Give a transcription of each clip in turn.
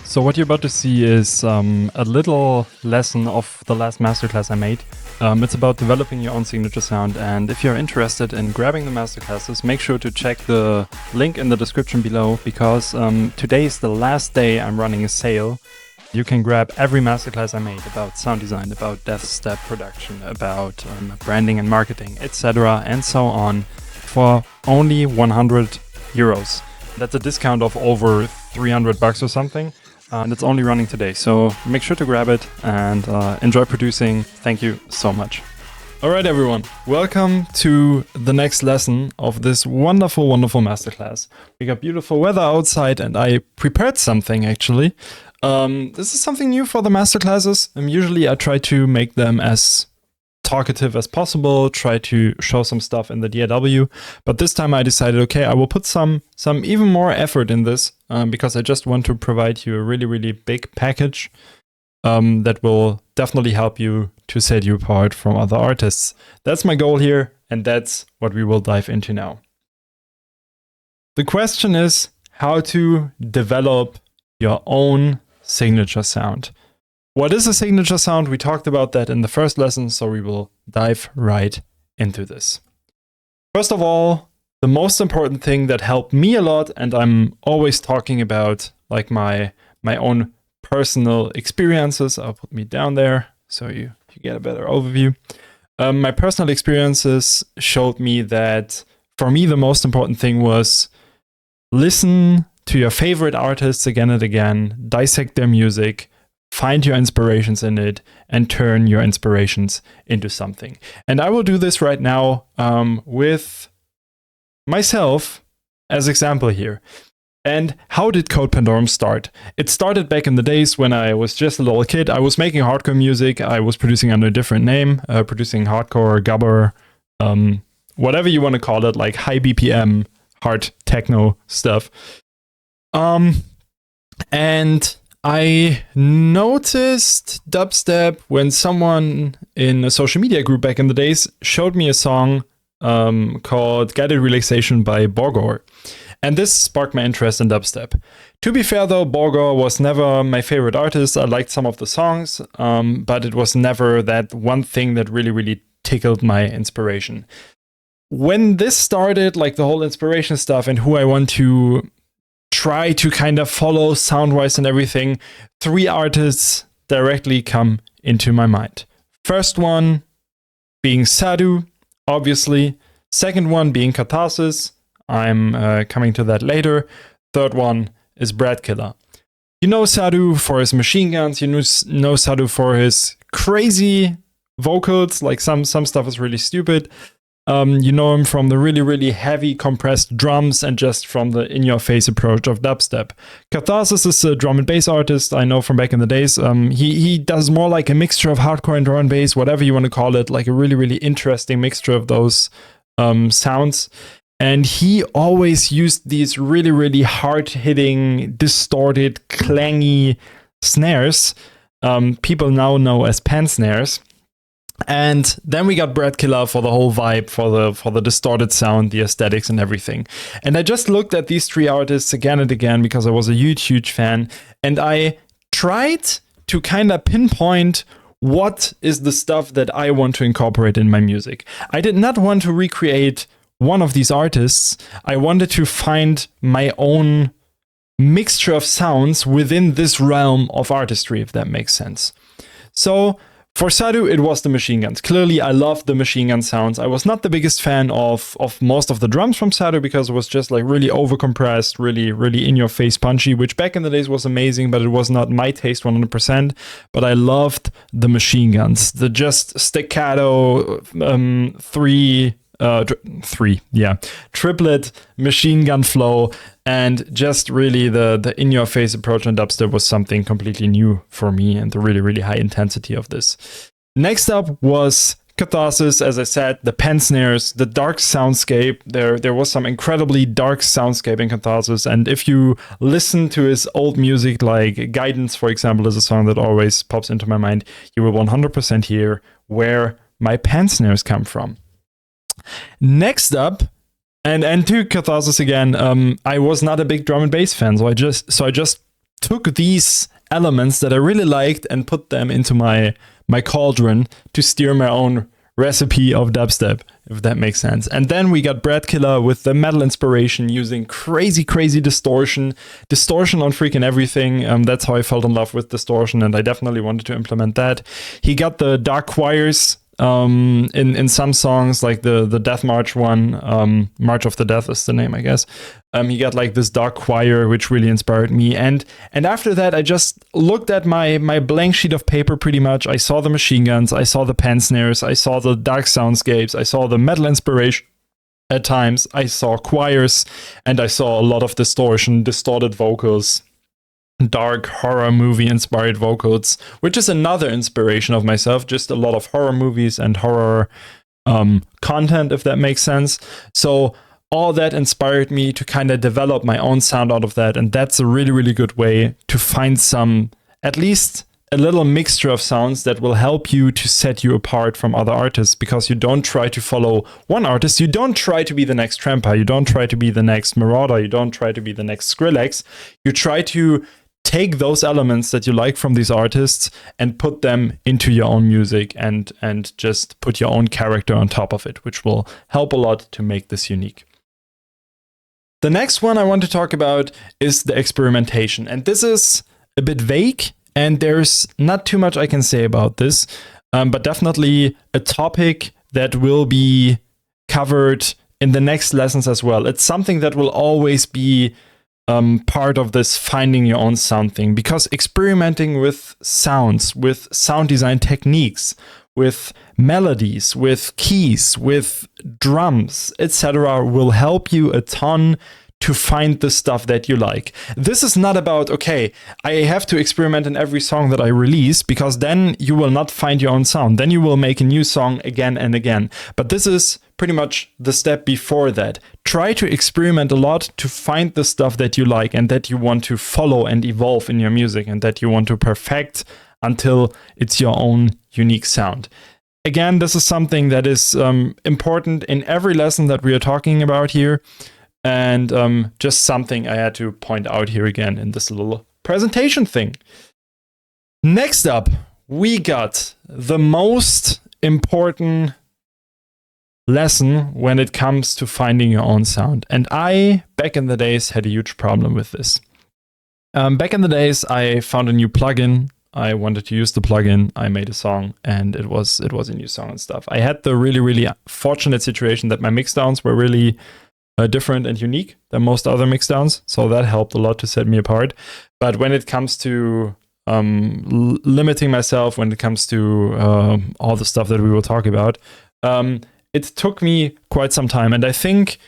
So what you're about to see is a little lesson of the last masterclass I made. It's about developing your own signature sound, and if you're interested in grabbing the masterclasses, make sure to check the link in the description below, because today is the last day I'm running a sale. You can grab every masterclass I made about sound design, about Deathstep production, about branding and marketing, etc. and so on for only 100 euros. That's a discount of over 300 bucks or something. And it's only running today, so make sure to grab it and enjoy producing. Thank you so much. All right, everyone, welcome to the next lesson of this wonderful, wonderful masterclass. We got beautiful weather outside, and I prepared something actually. This is something new for the masterclasses. Usually I try to make them as talkative as possible, try to show some stuff in the DAW, but this time I decided, okay, I will put some even more effort in this because I just want to provide you a really, really big package that will definitely help you to set you apart from other artists. That's my goal here, and that's what we will dive into now. The question is how to develop your own signature sound. What is a signature sound? We talked about that in the first lesson, so we will dive right into this. First of all, the most important thing that helped me a lot, and I'm always talking about like my own personal experiences. I'll put me down there so you get a better overview. My personal experiences showed me that for me the most important thing was listen to your favorite artists again and again, dissect their music, find your inspirations in it, and turn your inspirations into something. And I will do this right now with myself as example here. And how did Code Pandorum start? It started back in the days when I was just a little kid. I was making hardcore music. I was producing under a different name, producing hardcore, gabber, whatever you want to call it, like high BPM, hard techno stuff. And I noticed dubstep when someone in a social media group back in the days showed me a song called Guided Relaxation by Borgor. And this sparked my interest in dubstep. To be fair though, Borgor was never my favorite artist. I liked some of the songs, but it was never that one thing that really, really tickled my inspiration. When this started, like the whole inspiration stuff and who I want to try to kind of follow sound-wise and everything, three artists directly come into my mind. First one being Sadhu, obviously. Second one being Catharsis. I'm coming to that later. Third one is Brad Killer. You know Sadhu for his machine guns. You know Sadhu for his crazy vocals. Like some stuff is really stupid. You know him from the really, really heavy compressed drums and just from the in-your-face approach of dubstep. Catharsis is a drum and bass artist I know from back in the days. He does more like a mixture of hardcore and drum and bass, whatever you want to call it, like a really, really interesting mixture of those sounds. And he always used these really, really hard-hitting, distorted, clangy snares. People now know as pan snares. And then we got Brad Killer for the whole vibe, for the distorted sound, the aesthetics and everything. And I just looked at these three artists again and again because I was a huge, huge fan. And I tried to kind of pinpoint what is the stuff that I want to incorporate in my music. I did not want to recreate one of these artists. I wanted to find my own mixture of sounds within this realm of artistry, if that makes sense. So for Sadhu, it was the machine guns. Clearly, I loved the machine gun sounds. I was not the biggest fan of most of the drums from Sadhu because it was just like really overcompressed, really, really in-your-face punchy, which back in the days was amazing, but it was not my taste 100%. But I loved the machine guns, the just staccato triplet machine gun flow, and just really the in-your-face approach on dubstep was something completely new for me, and the really, really high intensity of this. Next up was Catharsis, as I said, the pen snares, the dark soundscape. There was some incredibly dark soundscape in Catharsis, and if you listen to his old music, like Guidance, for example, is a song that always pops into my mind, you will 100% hear where my pen snares come from. Next up, and to Catharsis again, I was not a big drum and bass fan, so I just took these elements that I really liked and put them into my cauldron to steer my own recipe of dubstep, if that makes sense. And then we got Brad Killer with the metal inspiration, using crazy distortion on freaking everything. That's how I fell in love with distortion, and I definitely wanted to implement that. He got the dark choirs in some songs, like the Death March one. March of the Death is the name, I guess. He got like this dark choir, which really inspired me. And after that, I just looked at my blank sheet of paper pretty much. I saw the machine guns, I saw the pan snares, I saw the dark soundscapes, I saw the metal inspiration at times, I saw choirs, and I saw a lot of distortion, distorted vocals, dark horror movie inspired vocals, which is another inspiration of myself. Just a lot of horror movies and horror content, if that makes sense. So all that inspired me to kind of develop my own sound out of that. And that's a really good way to find some, at least a little mixture of sounds that will help you to set you apart from other artists, because you don't try to follow one artist. You don't try to be the next Trampa. You don't try to be the next Marauder. You don't try to be the next Skrillex. You try to take those elements that you like from these artists and put them into your own music, and just put your own character on top of it, which will help a lot to make this unique. The next one I want to talk about is the experimentation. And this is a bit vague, and there's not too much I can say about this, but definitely a topic that will be covered in the next lessons as well. It's something that will always be part of this finding your own sound thing, because experimenting with sounds, with sound design techniques, with melodies, with keys, with drums, etc., will help you a ton to find the stuff that you like. This is not about, okay, I have to experiment in every song that I release, because then you will not find your own sound. Then you will make a new song again and again. But this is pretty much the step before that. Try to experiment a lot to find the stuff that you like and that you want to follow and evolve in your music, and that you want to perfect until it's your own unique sound. Again, this is something that is important in every lesson that we are talking about here. And just something I had to point out here again in this little presentation thing. Next up, we got the most important lesson when it comes to finding your own sound. And I, back in the days, had a huge problem with this. Back in the days, I found a new plugin. I wanted to use the plugin. I made a song, and it was a new song and stuff. I had the really fortunate situation that my mixdowns were really different and unique than most other mixdowns, so that helped a lot to set me apart. But when it comes to limiting myself, when it comes to all the stuff that we will talk about, it took me quite some time. And I think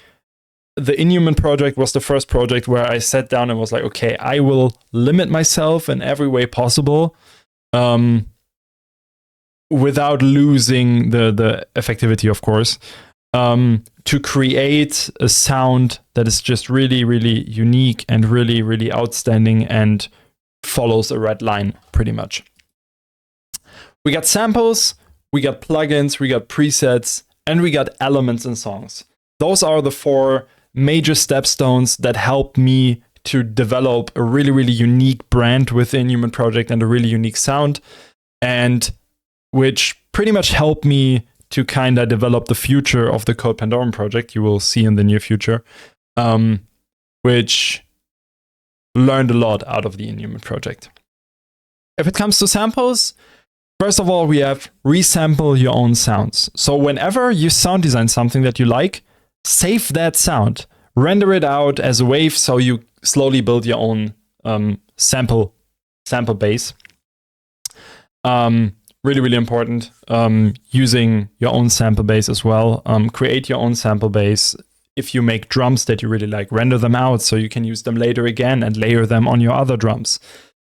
the INHUMAN project was the first project where I sat down and was like, okay, I will limit myself in every way possible, without losing the effectivity, of course, to create a sound that is just really unique and really outstanding and follows a red line, pretty much. We got samples, we got plugins, we got presets, and we got elements in songs. Those are the four major stepstones that helped me to develop a really unique brand within INHUMAN Project and a really unique sound, and which pretty much helped me to kind of develop the future of the Code Pandorum project. You will see in the near future, which learned a lot out of the INHUMAN project. If it comes to samples, first of all, we have resample your own sounds. So whenever you sound design something that you like, save that sound, render it out as a wave, so you slowly build your own sample base. Really important. Using your own sample base as well. Create your own sample base. If you make drums that you really like, render them out so you can use them later again and layer them on your other drums.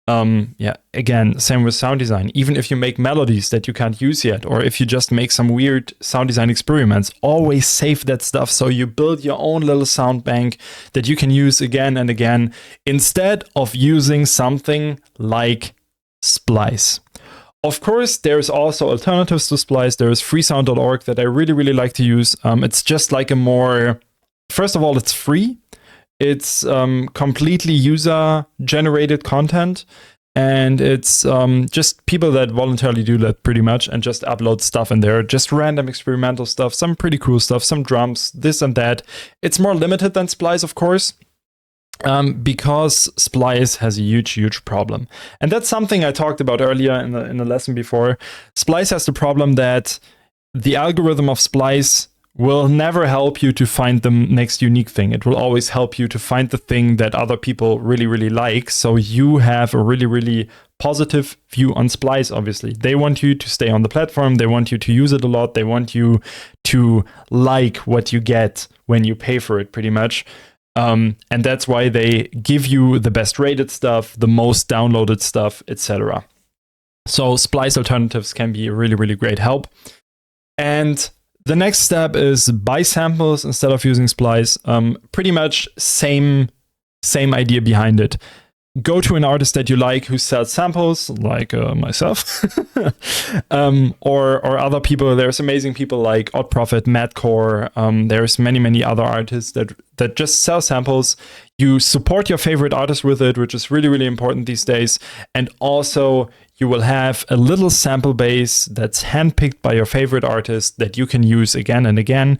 Again, same with sound design. Even if you make melodies that you can't use yet, or if you just make some weird sound design experiments, always save that stuff so you build your own little sound bank that you can use again and again, instead of using something like Splice. Of course, there's also alternatives to Splice. There's freesound.org that I really like to use. It's just like a more... First of all, it's free. It's completely user-generated content. And it's just people that voluntarily do that pretty much and just upload stuff in there. Just random experimental stuff, some pretty cool stuff, some drums, this and that. It's more limited than Splice, of course, because Splice has a huge problem. And that's something I talked about earlier in the lesson before. Splice has the problem that the algorithm of Splice will never help you to find the next unique thing. It will always help you to find the thing that other people really like. So you have a really positive view on Splice, obviously. They want you to stay on the platform. They want you to use it a lot. They want you to like what you get when you pay for it, pretty much. And that's why they give you the best rated stuff, the most downloaded stuff, etc. So Splice alternatives can be a really great help. And the next step is buy samples instead of using Splice. Pretty much same idea behind it. Go to an artist that you like who sells samples, like myself, or other people. There's amazing people like Odd Profit, Madcore. There's many other artists that just sell samples. You support your favorite artist with it, which is really important these days. And also, you will have a little sample base that's handpicked by your favorite artist that you can use again and again.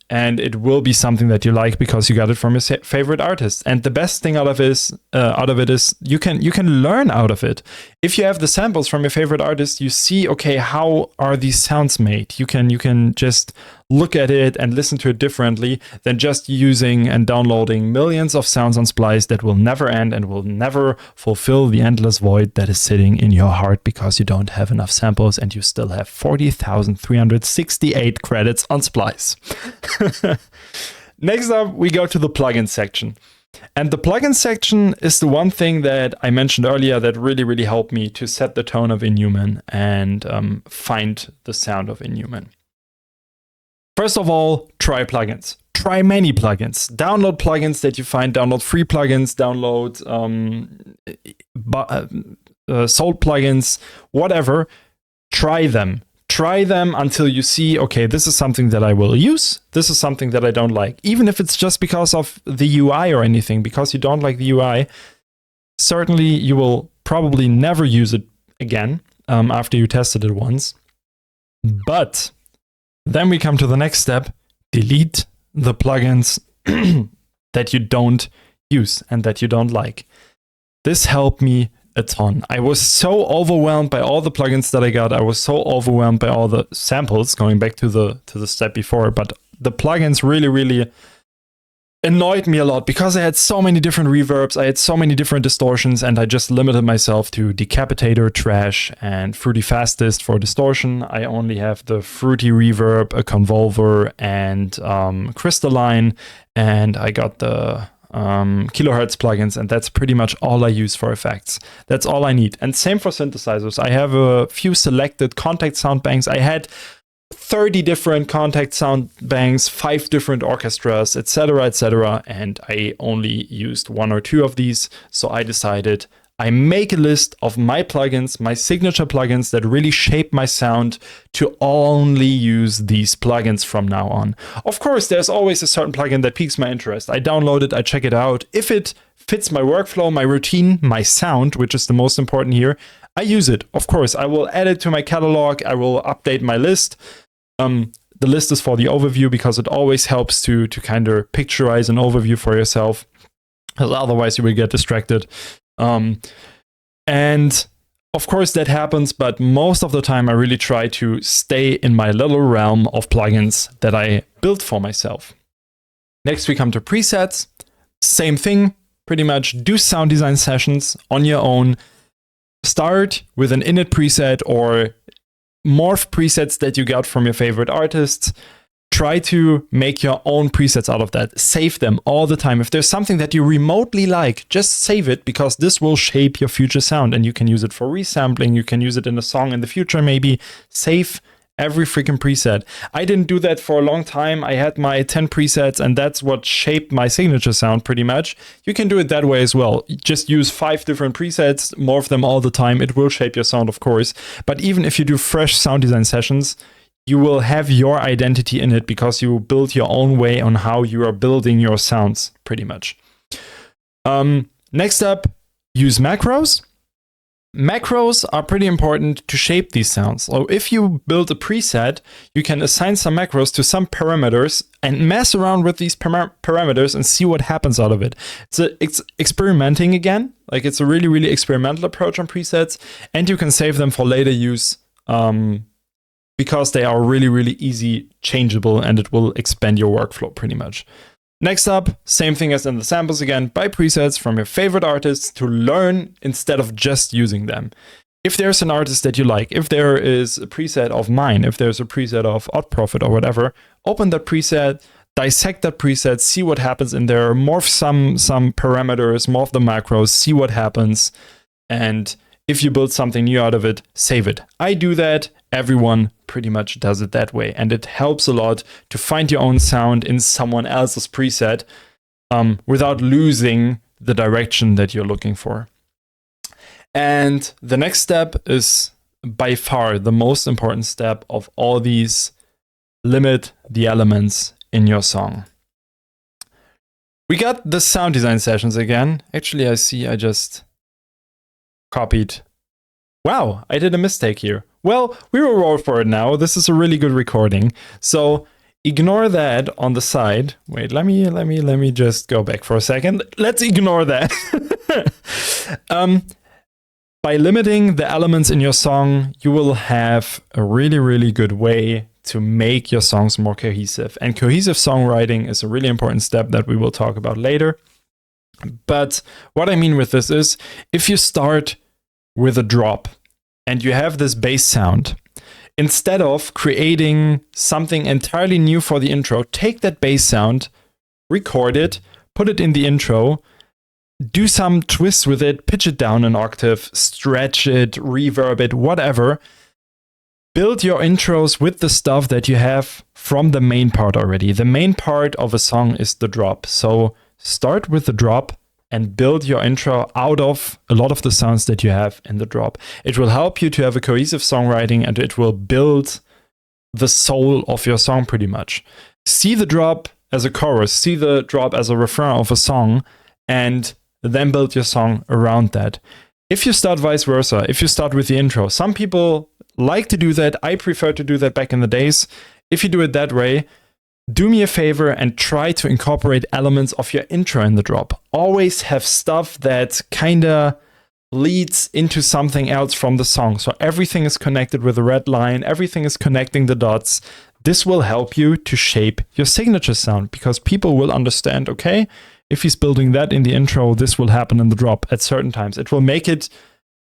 And it will be something that you like because you got it from your favorite artist. And the best thing out of it is you can learn out of it. If you have the samples from your favorite artist, you see, okay, how are these sounds made? You can just look at it and listen to it differently than just using and downloading millions of sounds on Splice that will never end and will never fulfill the endless void that is sitting in your heart because you don't have enough samples and you still have 40,368 credits on Splice. Next up, we go to the plugin section. And the plugin section is the one thing that I mentioned earlier that really helped me to set the tone of Inhuman and find the sound of Inhuman. First of all, try plugins. Try many plugins. Download plugins that you find. Download free plugins. Download sold plugins. Whatever. Try them. Try them until you see, okay, this is something that I will use. This is something that I don't like. Even if it's just because of the UI or anything, because you don't like the UI, certainly you will probably never use it again after you tested it once. But then we come to the next step. Delete the plugins that you don't use and that you don't like. This helped me a ton. I was so overwhelmed by all the plugins that I got. I was so overwhelmed by all the samples, going back to the step before, but the plugins really annoyed me a lot because I had so many different reverbs, I had so many different distortions, and I just limited myself to Decapitator, Trash, and Fruity Fastest for distortion. I only have the Fruity Reverb, a Convolver, and Crystalline, and I got the kilohertz plugins, and that's pretty much all I use for effects. That's all I need. And same for synthesizers. I have a few selected Contact sound banks. I had 30 different Contact sound banks, 5 different orchestras, etc., and I only used 1 or 2 of these. So I decided I make a list of my plugins, my signature plugins that really shape my sound, to only use these plugins from now on. Of course, there's always a certain plugin that piques my interest. I download it, I check it out. If it fits my workflow, my routine, my sound, which is the most important here, I use it. Of course, I will add it to my catalog. I will update my list. The list is for the overview because it always helps to kind of picturize an overview for yourself, because otherwise you will get distracted. And of course that happens, but most of the time I really try to stay in my little realm of plugins that I built for myself. Next we come to presets. Same thing, pretty much. Do sound design sessions on your own. Start with an init preset or morph presets that you got from your favorite artists. Try to make your own presets out of that. Save them all the time. If there's something that you remotely like, just save it, because this will shape your future sound and you can use it for resampling. You can use it in a song in the future maybe. Save every freaking preset. I didn't do that for a long time. I had my 10 presets and that's what shaped my signature sound pretty much. You can do it that way as well. Just use 5 different presets, morph them all the time. It will shape your sound, of course. But even if you do fresh sound design sessions, you will have your identity in it because you build your own way on how you are building your sounds, pretty much. Next up, use macros. Macros are pretty important to shape these sounds. So if you build a preset, you can assign some macros to some parameters and mess around with these parameters and see what happens out of it. It's experimenting again. Like, it's a really, really experimental approach on presets, and you can save them for later use because they are really, really easy changeable, and it will expand your workflow pretty much. Next up, same thing as in the samples again, buy presets from your favorite artists to learn instead of just using them. If there's an artist that you like, if there is a preset of mine, if there's a preset of Odd Profit or whatever, open that preset, dissect that preset, see what happens in there, morph some parameters, morph the macros, see what happens, and if you build something new out of it, save it. I do that. Everyone pretty much does it that way. And it helps a lot to find your own sound in someone else's preset without losing the direction that you're looking for. And the next step is by far the most important step of all these. Limit the elements in your song. We got the sound design sessions again. Actually, I see I just copied. Wow, I did a mistake here. Well, we will roll for it now. This is a really good recording. So ignore that on the side. Wait, let me just go back for a second. Let's ignore that. By limiting the elements in your song, you will have a really, really good way to make your songs more cohesive. And cohesive songwriting is a really important step that we will talk about later. But what I mean with this is, if you start with a drop and you have this bass sound, instead of creating something entirely new for the intro, take that bass sound, record it, put it in the intro, do some twists with it, pitch it down an octave, stretch it, reverb it, whatever. Build your intros with the stuff that you have from the main part already. The main part of a song is the drop. So start with the drop and build your intro out of a lot of the sounds that you have in the drop. It will help you to have a cohesive songwriting, and it will build the soul of your song pretty much. See the drop as a chorus, see the drop as a refrain of a song, and then build your song around that. If you start vice versa, if you start with the intro, some people like to do that. I prefer to do that back in the days. If you do it that way, do me a favor and try to incorporate elements of your intro in the drop. Always have stuff that kinda leads into something else from the song. So everything is connected with a red line, everything is connecting the dots. This will help you to shape your signature sound, because people will understand, okay, if he's building that in the intro, this will happen in the drop at certain times. It will make it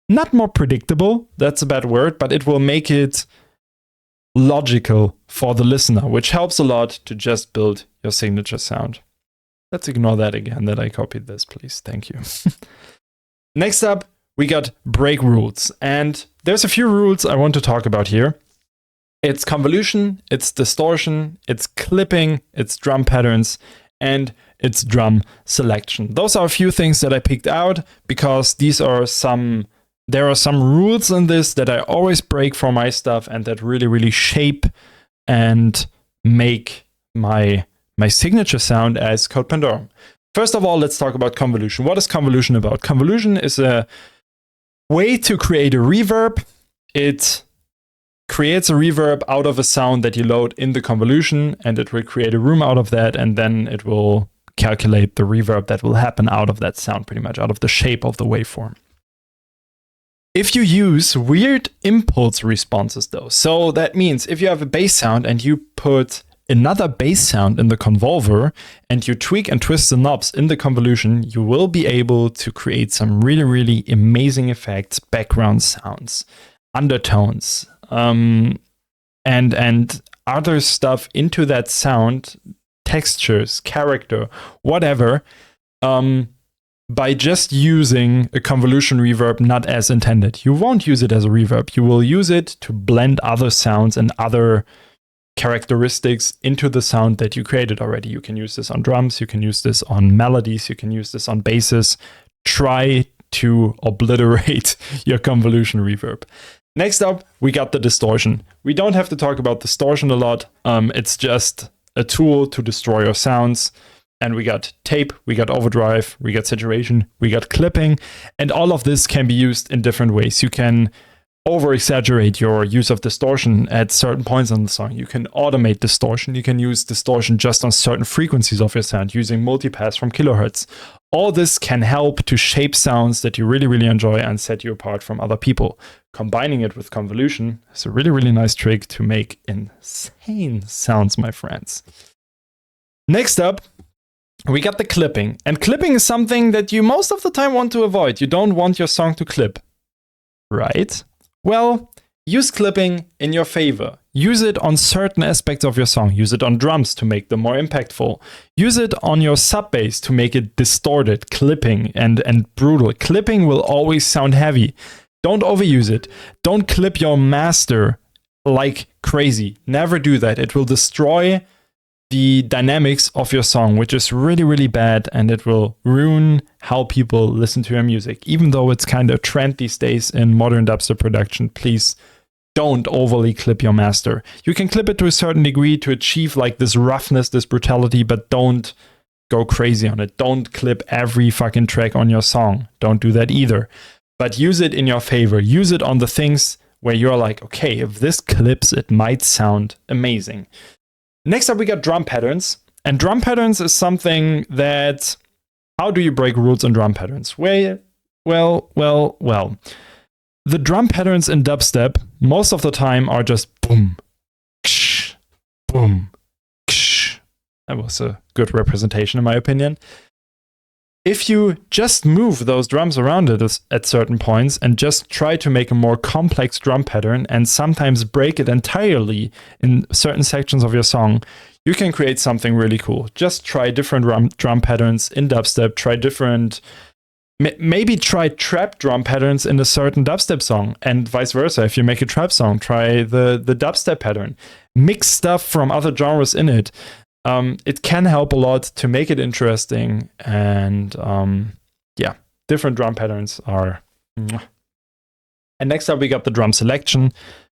not more predictable, that's a bad word, but it will make it logical for the listener, which helps a lot to just build your signature sound. Let's ignore that again, that I copied this, please. Thank you. Next up, we got break rules. And there's a few rules I want to talk about here. It's convolution, it's distortion, it's clipping, it's drum patterns, and it's drum selection. Those are a few things that I picked out because there are some rules in this that I always break for my stuff and that really, really shape and make my signature sound as Code Pandorum. First of all, let's talk about convolution. What is convolution about? Convolution is a way to create a reverb. It creates a reverb out of a sound that you load in the convolution, and it will create a room out of that, and then it will calculate the reverb that will happen out of that sound, pretty much out of the shape of the waveform. If you use weird impulse responses though, so that means if you have a bass sound and you put another bass sound in the convolver and you tweak and twist the knobs in the convolution, you will be able to create some really, really amazing effects, background sounds, undertones, and other stuff into that sound, textures, character, whatever, by just using a convolution reverb not as intended. You won't use it as a reverb. You will use it to blend other sounds and other characteristics into the sound that you created already. You can use this on drums, you can use this on melodies, you can use this on basses. Try to obliterate your convolution reverb. Next up, we got the distortion. We don't have to talk about distortion a lot. It's just a tool to destroy your sounds. And we got tape, we got overdrive, we got saturation, we got clipping, and all of this can be used in different ways. You can over-exaggerate your use of distortion at certain points on the song. You can automate distortion. You can use distortion just on certain frequencies of your sound using multipass from kilohertz. All this can help to shape sounds that you really, really enjoy and set you apart from other people. Combining it with convolution is a really, really nice trick to make insane sounds, my friends. Next up, we got the clipping. And clipping is something that you most of the time want to avoid. You don't want your song to clip, right? Well, use clipping in your favor. Use it on certain aspects of your song. Use it on drums to make them more impactful. Use it on your sub bass to make it distorted, clipping, and brutal. Clipping will always sound heavy. Don't overuse it. Don't clip your master like crazy. Never do that. It will destroy the dynamics of your song, which is really, really bad, and it will ruin how people listen to your music. Even though it's kind of a trend these days in modern dubstep production, please don't overly clip your master. You can clip it to a certain degree to achieve like this roughness, this brutality, but don't go crazy on it. Don't clip every fucking track on your song. Don't do that either. But use it in your favor. Use it on the things where you're like, okay, if this clips, it might sound amazing. Next up, we got drum patterns. And drum patterns is something that, how do you break rules on drum patterns? Well. The drum patterns in dubstep, most of the time, are just boom, ksh, boom, ksh. That was a good representation, in my opinion. If you just move those drums around it at certain points and just try to make a more complex drum pattern and sometimes break it entirely in certain sections of your song, you can create something really cool. Just try different drum patterns in dubstep, try different, maybe try trap drum patterns in a certain dubstep song, and vice versa. If you make a trap song, try the dubstep pattern. Mix stuff from other genres in it. It can help a lot to make it interesting, and different drum patterns are. And next up, we got the drum selection.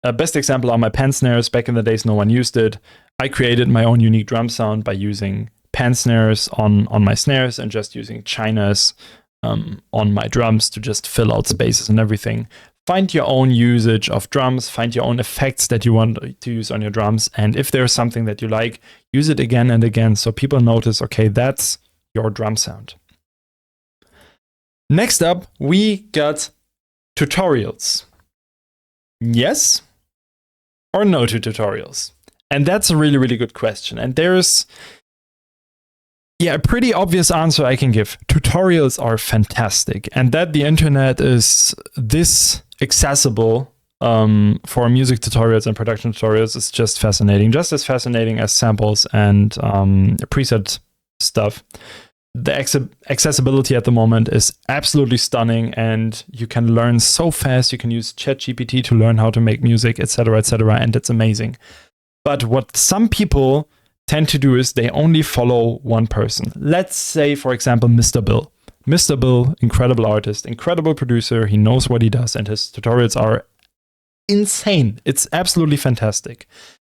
Best example are my pan snares. Back in the days, no one used it. I created my own unique drum sound by using pan snares on my snares and just using chinas on my drums to just fill out spaces and everything. Find your own usage of drums, find your own effects that you want to use on your drums, and if there's something that you like, use it again and again so people notice, okay, that's your drum sound. Next up, we got tutorials. Yes or no to tutorials? And that's a really, really good question. And there's a pretty obvious answer I can give. Tutorials are fantastic, and that the internet is this accessible for music tutorials and production tutorials is just fascinating. Just as fascinating as samples and preset stuff. The accessibility at the moment is absolutely stunning, and you can learn so fast. You can use ChatGPT to learn how to make music, etc., and it's amazing. But what some people tend to do is they only follow one person. Let's say, for example, Mr. Bill. Mr. Bill, incredible artist, incredible producer. He knows what he does, and his tutorials are insane. It's absolutely fantastic.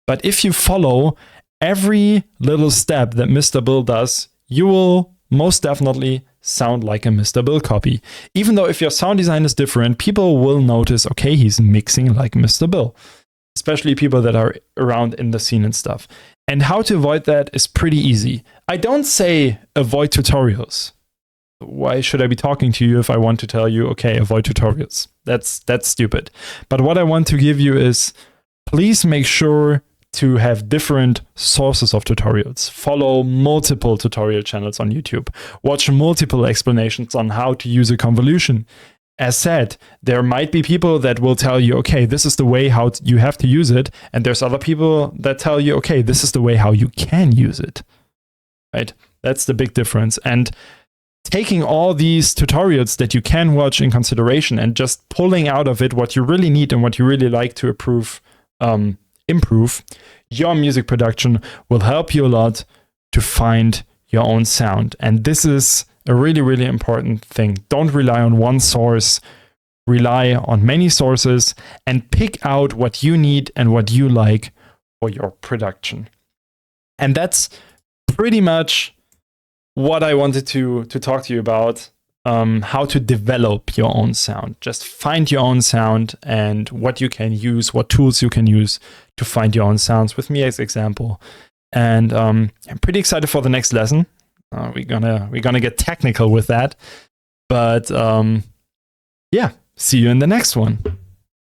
But if you follow every little step that Mr. Bill does, you will most definitely sound like a Mr. Bill copy. Even though if your sound design is different, people will notice, okay, he's mixing like Mr. Bill. Especially people that are around in the scene and stuff. And how to avoid that is pretty easy. I don't say avoid tutorials. Why should I be talking to you if I want to tell you, okay, avoid tutorials? That's stupid. But what I want to give you is, please make sure to have different sources of tutorials. Follow multiple tutorial channels on YouTube. Watch multiple explanations on how to use a convolution. As said, there might be people that will tell you, okay, this is the way how you have to use it. And there's other people that tell you, okay, this is the way how you can use it. Right? That's the big difference. And taking all these tutorials that you can watch in consideration and just pulling out of it what you really need and what you really like to improve your music production will help you a lot to find your own sound. And this is a really, really important thing. Don't rely on one source. rely on many sources, and pick out what you need and what you like for your production. And that's pretty much what I wanted to talk to you about. How to develop your own sound. Just find your own sound and what you can use, what tools you can use to find your own sounds with me as example. And I'm pretty excited for the next lesson. We're gonna get technical with that. But yeah, see you in the next one.